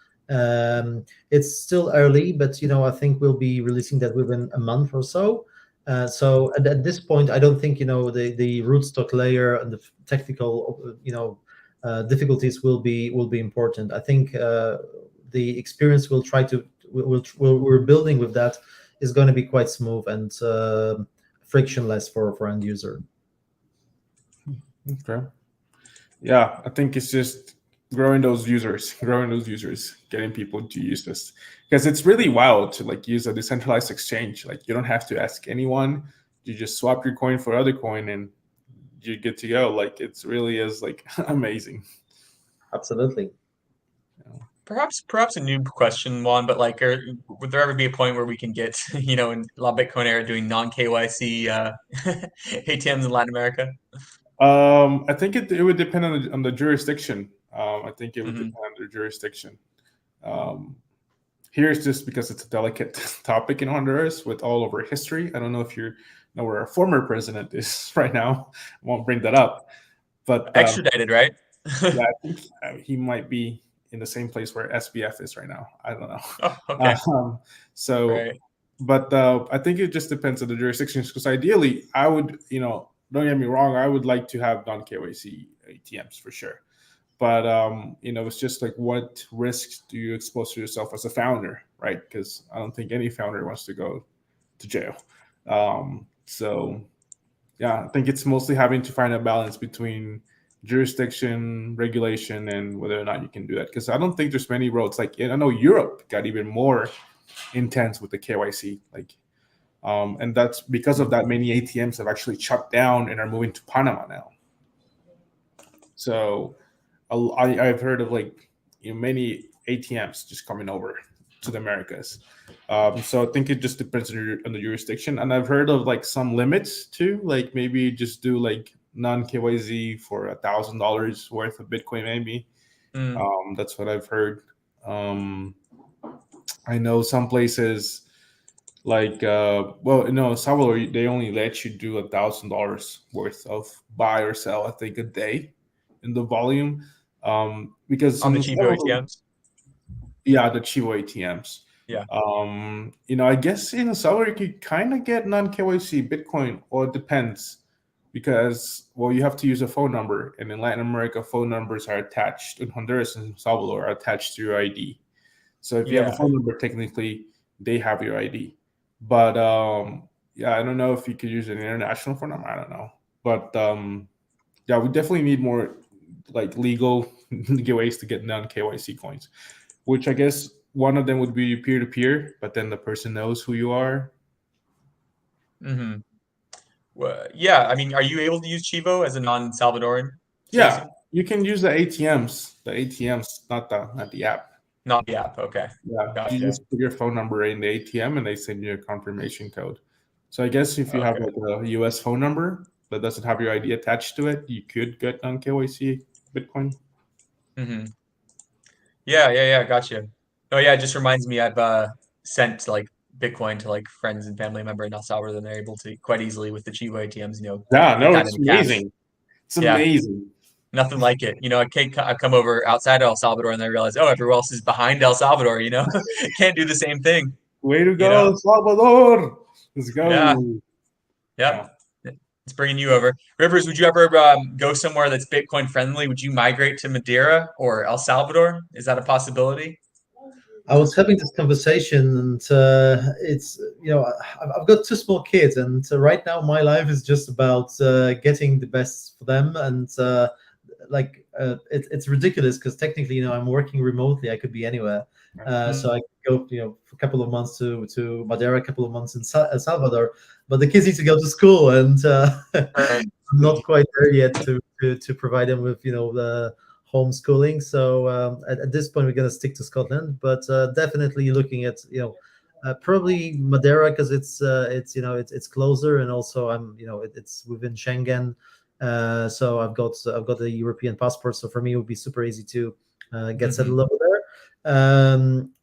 It's still early, but I think we'll be releasing that within a month or so. So at this point, I don't think the rootstock layer and the technical difficulties will be important. I think the experience we're building with that is going to be quite smooth and frictionless for end user. Okay. Yeah, I think it's just growing those users, getting people to use this, because it's really wild to use a decentralized exchange. You don't have to ask anyone. You just swap your coin for other coin and you're good to go. It really is amazing. Absolutely. Perhaps a noob question, Juan, but would there ever be a point where we can get, in La Bitcoinera doing non-KYC ATMs in Latin America? I think it would depend on the jurisdiction. I think it would Mhm. depend on the jurisdiction. Here's just because it's a delicate topic in Honduras with all of our history. I don't know if you know where our former president is right now. I won't bring that up, but Extradited, right? yeah, I think he might be in the same place where SBF is right now. I don't know. Oh, okay. So, Right. but I think it just depends on the jurisdictions. Because ideally, I would, don't get me wrong, I would like to have non-KYC ATMs for sure. But it's just what risks do you expose to yourself as a founder, right? Because I don't think any founder wants to go to jail. So Yeah, I think it's mostly having to find a balance between jurisdiction, regulation, and whether or not you can do that. Because I don't think there's many roads. Like I know Europe got even more intense with the KYC. Like, and that's because of that. Many ATMs have actually shut down and are moving to Panama now. So I've heard of like many ATMs just coming over to the Americas. So I think it just depends on the jurisdiction, and I've heard of like some limits too. Like maybe just do like non KYZ for $1,000 worth of Bitcoin, maybe. Mm. That's what I've heard. Um, I know some places like well, no, Salvador, they only let you do $1,000 worth of buy or sell, I think, a day in the volume. Because On in the El cheapo Salvador, ATMs. yeah, the Chivo ATMs. Yeah. I guess in El Salvador you could kind of get non KYC Bitcoin, or it depends, because well, you have to use a phone number, and in Latin America, phone numbers are attached. In Honduras and El Salvador, are attached to your ID. So if you have a Yeah. phone number, technically they have your ID. But yeah, I don't know if you could use an international phone number. I don't know, but yeah, we definitely need more like legal ways to get non KYC coins, which I guess one of them would be peer to peer, but then the person knows who you are. Hmm. Well, yeah. I mean, are you able to use Chivo as a non-Salvadoran Yeah, citizen? you can use the ATMs, not the app. Not the app. Okay. Yeah, you Gotcha. just put your phone number in the ATM and they send you a confirmation code. So I guess if you have Okay. like a US phone number that doesn't have your ID attached to it, you could get non KYC Bitcoin. Hmm. Yeah. Yeah. Yeah. Gotcha. Oh, yeah. It just reminds me I've sent like Bitcoin to like friends and family member in El Salvador, and they're able to quite easily with the Chivo ATMs, Yeah, put no, that it's into cash. amazing. It's Yeah. amazing. Nothing like it. I come over outside El Salvador and I realize, oh, everyone else is behind El Salvador, can't do the same thing, Way to you go, know? El Salvador. Let's Yeah. go. Yep. Yeah. It's bringing you over. Rivers, would you ever go somewhere that's Bitcoin friendly? Would you migrate to Madeira or El Salvador? Is that a possibility? I was having this conversation, and it's I've got two small kids, and right now my life is just about getting the best for them, and it's ridiculous because technically, I'm working remotely. I could be anywhere, so Mm. I could go, for a couple of months to Madeira, a couple of months in El Salvador. But the kids need to go to school, and Right. I'm not quite there yet to provide them with the homeschooling. So at this point, we're going to stick to Scotland, but definitely looking at probably Madeira because it's closer, and also it's within Schengen. So I've got a European passport, so for me it would be super easy to get Hmm. settled over there.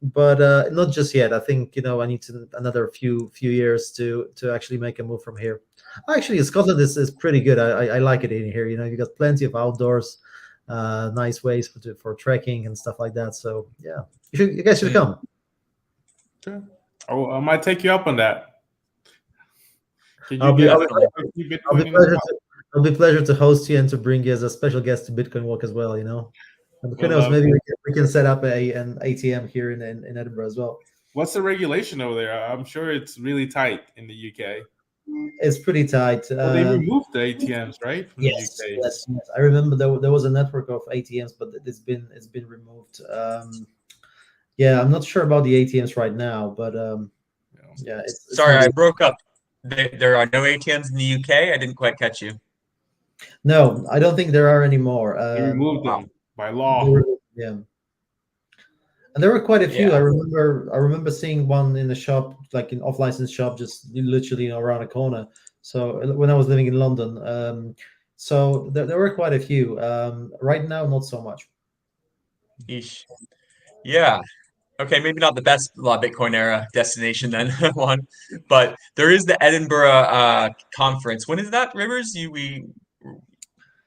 But not just yet. I think I need another few years to actually make a move from here. Actually, Scotland is pretty good. I like it in here. You got plenty of outdoors, nice ways for trekking and stuff like that. So yeah, you guys should Mm. come. Sure. I might take you up on that. Can you I'll be get I'll Definitely. KYC be, I'll be Bitcoin in the pleasure to I'll be pleasure to host you and to bring you as a special guest to Bitcoin Walk as well. And who We'll knows? love Maybe it. we can set up an ATM here in Edinburgh as well. What's the regulation over there? I'm sure it's really tight in the UK. It's pretty tight. Well, they removed the ATMs, right, from the Yes, UK. yes, yes. I remember there was a network of ATMs, but it's been removed. Yeah, I'm not sure about the ATMs right now, but You know, yeah, it's Sorry, not I easy. broke up. There are no ATMs in the UK. I didn't quite catch you. No, I don't think there are anymore. they removed Wow. them by They law. were- yeah, and there were quite a few. I Yeah. remember seeing one in the shop, like in off license shop, just literally around the corner. So when I was living in London, so there were quite a few. Right now, not so much. Eesh. Yeah. Okay, maybe not the best Bitcoin era destination then, Juan, but there is the Edinburgh conference. When is that, Rivers? We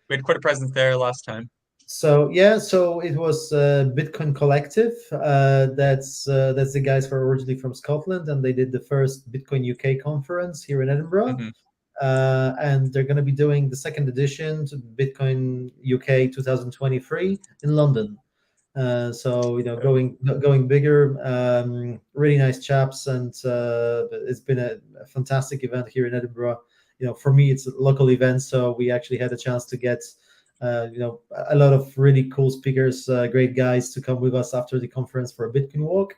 had quite a presence there last time. So yeah, so it was Bitcoin Collective. That's the guys who are originally from Scotland, and they did the first Bitcoin UK conference here in Edinburgh. Hmm. And they're going to be doing the second edition to Bitcoin UK 2023 in London. So going bigger, really nice chaps, and it's been a fantastic event here in Edinburgh. for me, it's a local event, so we actually had a chance to get a lot of really cool speakers, great guys to come with us after the conference for a Bitcoin walk,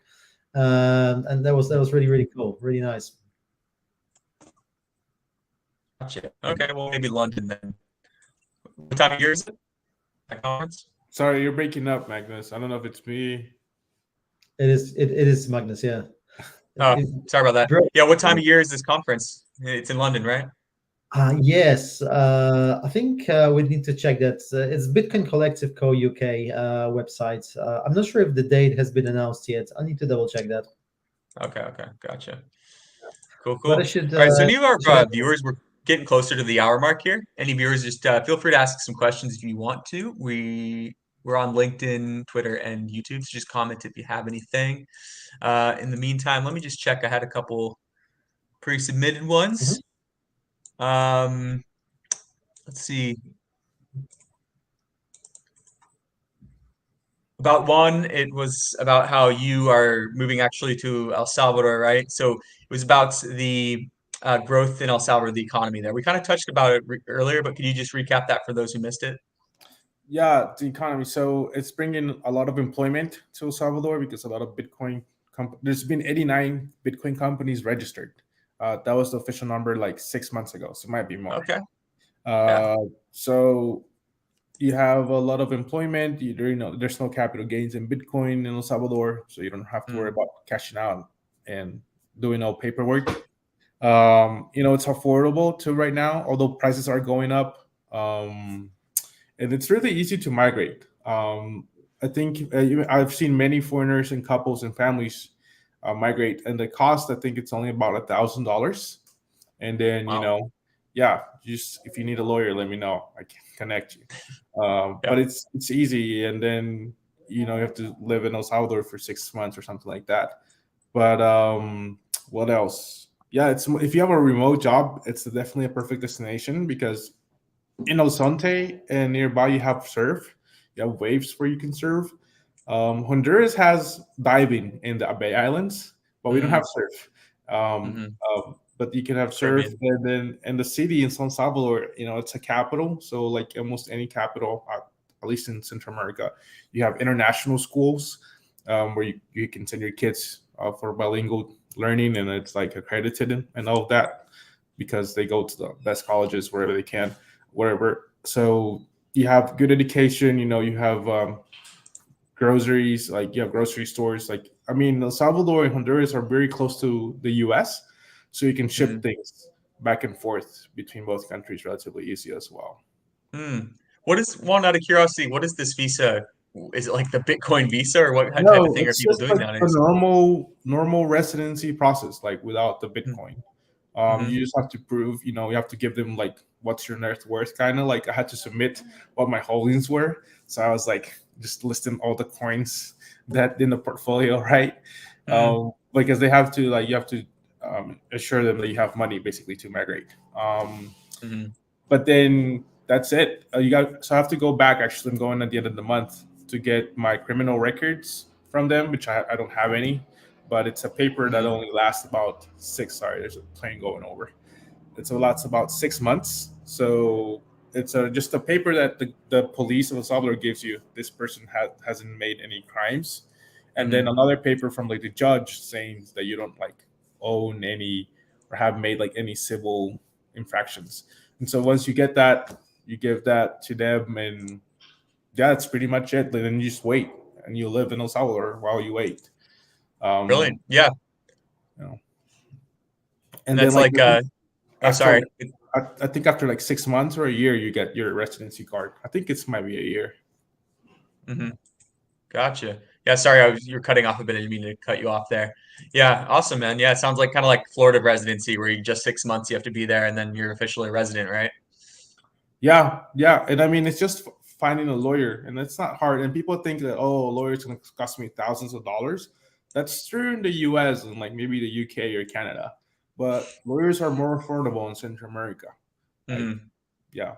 and that was really, really cool, really nice. Gotcha. Okay, well, maybe London then. What time of year is it? That conference? Sorry, you're breaking up, Magnus. I don't know if it's me. It is Magnus, yeah. Oh, sorry about that. Bro, Yeah, what time of year is this conference? It's in London, right? yes, I think we need to check that. It's Bitcoin Collective Co. UK website. I'm not sure if the date has been announced yet. I need to double check that. Okay, gotcha. Cool. But I All should. right, so any of our should viewers, we're getting closer to the hour mark here. Any viewers, just feel free to ask some questions if you want to. We're on LinkedIn, Twitter, and YouTube, so just comment if you have anything. In the meantime, let me just check. I had a couple pre-submitted ones. Let's see. About one, it was about how you are moving actually to El Salvador, right? So it was about the growth in El Salvador, the economy there. We kind of touched about it earlier, but could you just recap that for those who missed it? Yeah, the economy. So it's bringing a lot of employment to El Salvador because a lot of Bitcoin. There's been 89 Bitcoin companies registered. That was the official number like 6 months ago. So it might be more. Okay. Yeah. So you have a lot of employment. There's no capital gains in Bitcoin in El Salvador, so you don't have to worry about cashing out and doing all paperwork. It's affordable to right now, although prices are going up. And it's really easy to migrate. I think I've seen many foreigners and couples and families migrate, and the cost, I think it's only about $1,000. And then Wow. just if you need a lawyer, let me know. I can connect you. Yeah. But it's easy, and then you have to live in El Salvador for 6 months or something like that. But what else? Yeah, it's if you have a remote job, it's definitely a perfect destination because in El Sonte and nearby you have surf, you have waves where you can surf. Honduras has diving in the Bay Islands, but we don't have surf. But you can have surf, Caribbean. and then in the city in San Salvador, it's a capital. So like almost any capital, at least in Central America, you have international schools where you can send your kids for bilingual learning, and it's like accredited and all of that because they go to the best colleges wherever they can, wherever. So you have good education. You have groceries, like you have grocery stores. Like I mean, El Salvador and Honduras are very close to the U.S., so you can ship things back and forth between both countries relatively easy as well. What is, one out of curiosity, what is this visa? Is it like the Bitcoin visa, or what type of No, thing are it's people just doing like a nowadays? normal residency process, like without the Bitcoin. You just have to prove, you have to give them like what's your net worth, kind of like I had to submit what my holdings were. So I was like just listing all the coins that in the portfolio, right? Because they have to you have to assure them that you have money basically to migrate. But then that's it. So I have to go back. Actually, I'm going at the end of the month to get my criminal records from them, which I don't have any. But it's a paper that only lasts about six. Sorry, there's a plane going over. It's about 6 months. So it's just a paper that the police of El Salvador gives you. This person hasn't made any crimes, and then another paper from like the judge saying that you don't like own any or have made like any civil infractions. And so once you get that, you give that to them, and that's pretty much it. Then you just wait, and you live in El Salvador while you wait. Brilliant. Yeah. And then That's like like, after sorry. I think after like 6 months or a year, you get your residency card. I think it's might be a year. Gotcha. Yeah, sorry, you're cutting off a bit. I didn't mean to cut you off there. Yeah, awesome, man. Yeah, it sounds like kind of like Florida residency, where you just 6 months you have to be there, and then you're officially a resident, right? Yeah, and I mean it's just finding a lawyer, and it's not hard. And people think that a lawyer's going to cost me thousands of dollars. That's true in the U.S. and like maybe the U.K. or Canada, but lawyers are more affordable in Central America. Like, yeah.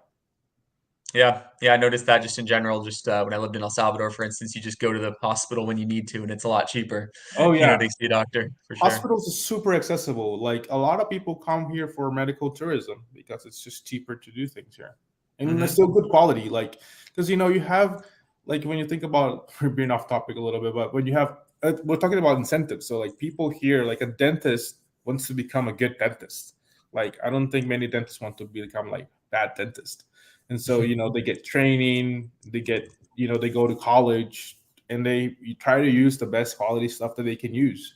Yeah, I noticed that just in general. Just when I lived in El Salvador, for instance, you just go to the hospital when you need to, and it's a lot cheaper. Oh yeah, To see a doctor for sure. hospitals is super accessible. Like a lot of people come here for medical tourism because it's just cheaper to do things here, and it's still good quality. Like because you have like when you think about we're being off topic a little bit, but when you have we're talking about incentives. So like people here, like a dentist wants to become a good dentist. Like I don't think many dentists want to become like bad dentist, and so they get training, they get they go to college, and they try to use the best quality stuff that they can use,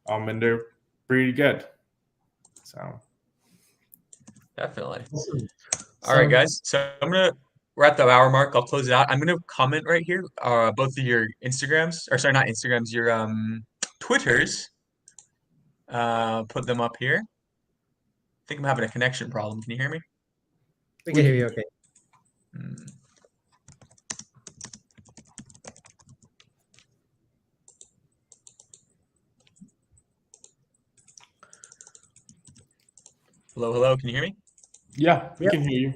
and they're pretty good. So Definitely. Awesome. All right, Sounds guys. So I'm gonna we're at the hour mark. I'll close it out. I'm gonna comment right here, both of your Instagrams, or sorry, not Instagrams, your Twitters. Put them up here. I think I'm having a connection problem. Can you hear me? we can hear you okay. Hmm. Hello, hello. Can you hear me? yeah, we Yep. can hear you.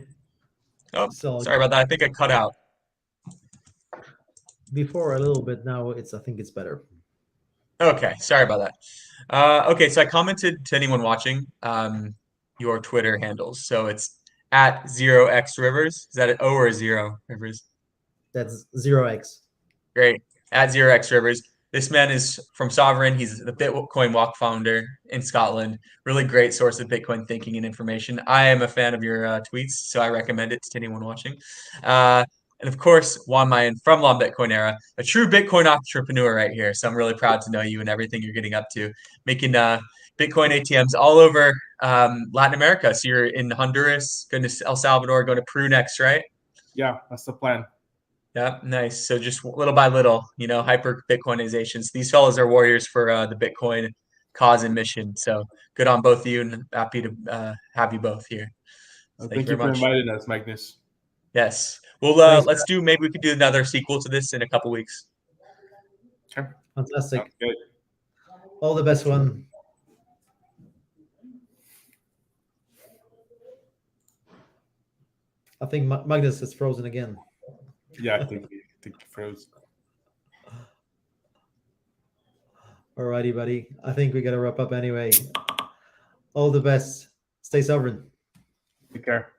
Oh, So sorry about that. I think I cut out. before a little bit, now I think it's better. Okay, sorry about that. Okay, so I commented to anyone watching your Twitter handles. So it's at 0xrivers. Is that an O or a 0 rivers? That's 0x. Great. At 0xrivers. This man is from Sovereign. He's the Bitcoin Walk founder in Scotland. Really great source of Bitcoin thinking and information. I am a fan of your tweets, so I recommend it to anyone watching. And of course, Juan Mayen from Bitcoinera, a true Bitcoin entrepreneur right here. So I'm really proud to know you and everything you're getting up to, making Bitcoin ATMs all over Latin America. So you're in Honduras, going to El Salvador, going to Peru next, right? Yeah, that's the plan. Yeah, nice. So just little by little, hyper Bitcoinizations. These fellows are warriors for the Bitcoin cause and mission. So good on both of you, and happy to have you both here. So thank you Thank very you for much. inviting us, Magnus. Yes. Well, Thanks. maybe we could do another sequel to this in a couple weeks. Sure. Fantastic. Sounds good. All the best one. I think Magnus is frozen again. Yeah, I think you froze. Alrighty, buddy. I think we gotta wrap up anyway. All the best. Stay sovereign. Take care.